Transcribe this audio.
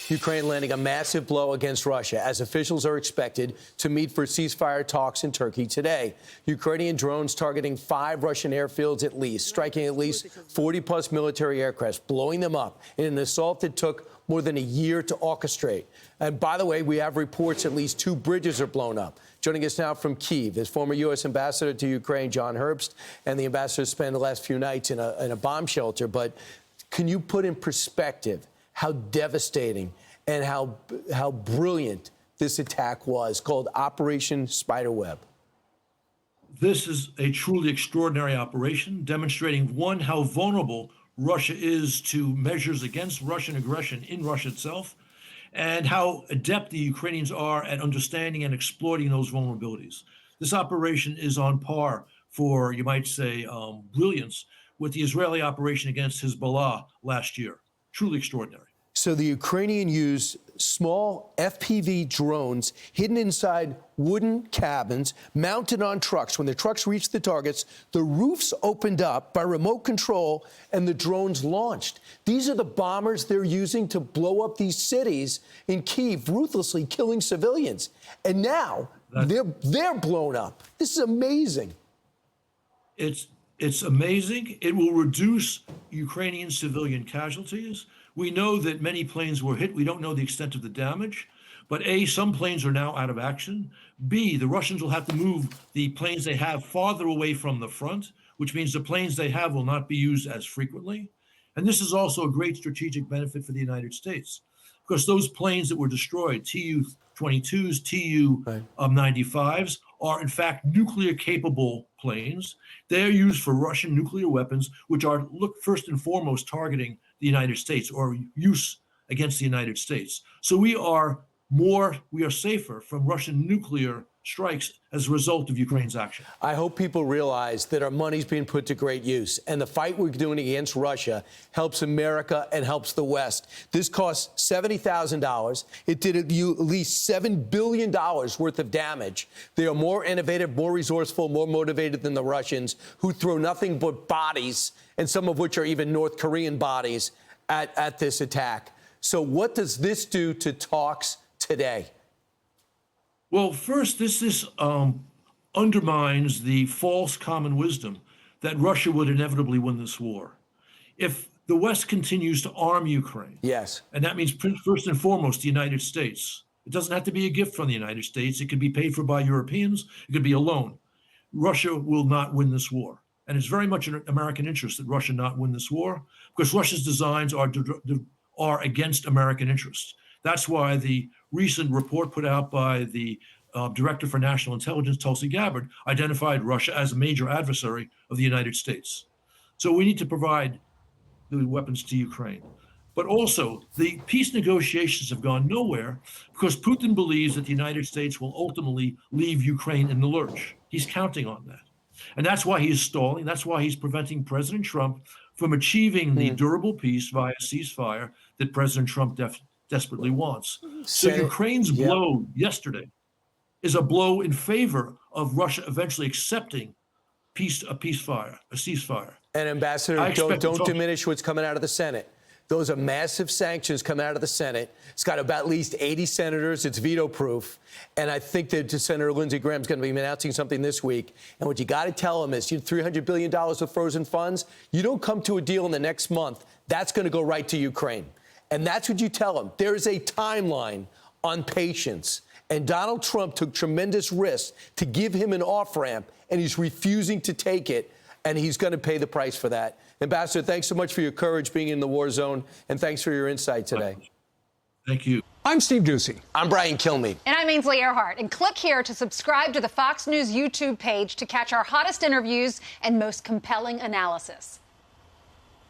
Ukraine landing a massive blow against Russia as officials are expected to meet for ceasefire talks in Turkey today. Ukrainian drones targeting 5 Russian airfields at least, striking at least 40-plus military aircrafts, blowing them up in an assault that took more than a year to orchestrate. And by the way, we have reports at least 2 bridges are blown up. Joining us now from Kyiv is former U.S. Ambassador to Ukraine, John Herbst, and the ambassador spent the last few nights in a bomb shelter. But can you put in perspective how devastating and how brilliant this attack was, called Operation Spiderweb? This is a truly extraordinary operation, demonstrating, one, how vulnerable Russia is to measures against Russian aggression in Russia itself, and how adept the Ukrainians are at understanding and exploiting those vulnerabilities. This operation is on par for, you might say, brilliance with the Israeli operation against Hezbollah last year. Truly extraordinary. So the Ukrainian used small FPV drones hidden inside wooden cabins mounted on trucks. When the trucks reached the targets, the roofs opened up by remote control and the drones launched. These are the bombers they're using to blow up these cities in Kyiv, ruthlessly killing civilians. And now they're blown up. This is amazing. It's amazing. It will reduce Ukrainian civilian casualties. We know that many planes were hit. We don't know the extent of the damage. But A, some planes are now out of action. B, the Russians will have to move the planes they have farther away from the front, which means the planes they have will not be used as frequently. And this is also a great strategic benefit for the United States, because those planes that were destroyed, Tu-22s, Tu-95s, are in fact nuclear-capable planes. They are used for Russian nuclear weapons, which are, first and foremost, targeting the United States, or use against the United States. So we are safer from Russian nuclear strikes as a result of Ukraine's action. I hope people realize that our money's being put to great use, and the fight we're doing against Russia helps America and helps the West. This cost $70,000. It did at least $7 billion worth of damage. They are more innovative, more resourceful, more motivated than the Russians, who throw nothing but bodies, and some of which are even North Korean bodies, at this attack. So what does this do to talks today? Well, first, this undermines the false common wisdom that Russia would inevitably win this war. If the West continues to arm Ukraine, yes, and that means first and foremost the United States. It doesn't have to be a gift from the United States. It could be paid for by Europeans. It could be a loan. Russia will not win this war. And it's very much in American interest that Russia not win this war, because Russia's designs are against American interests. That's why the recent report put out by the Director for National Intelligence, Tulsi Gabbard, identified Russia as a major adversary of the United States. So we need to provide the weapons to Ukraine. But also, the peace negotiations have gone nowhere because Putin believes that the United States will ultimately leave Ukraine in the lurch. He's counting on that. And that's why he's stalling. That's why he's preventing President Trump from achieving the durable peace via ceasefire that President Trump desperately wants. So Ukraine's blow yesterday is a blow in favor of Russia eventually accepting a ceasefire. And Ambassador, don't diminish what's coming out of the Senate. Those are massive sanctions coming out of the Senate. It's got about at least 80 senators. It's veto-proof. And I think that Senator Lindsey Graham's going to be announcing something this week. And what you got to tell him is, $300 billion of frozen funds, you don't come to a deal in the next month. That's going to go right to Ukraine. And that's what you tell him. There is a timeline on patience. And Donald Trump took tremendous risks to give him an off-ramp, and he's refusing to take it. And he's going to pay the price for that. Ambassador, thanks so much for your courage being in the war zone, and thanks for your insight today. Thank you. I'm Steve Doocy. I'm Brian Kilmeade. And I'm Ainsley Earhart. And click here to subscribe to the Fox News YouTube page to catch our hottest interviews and most compelling analysis.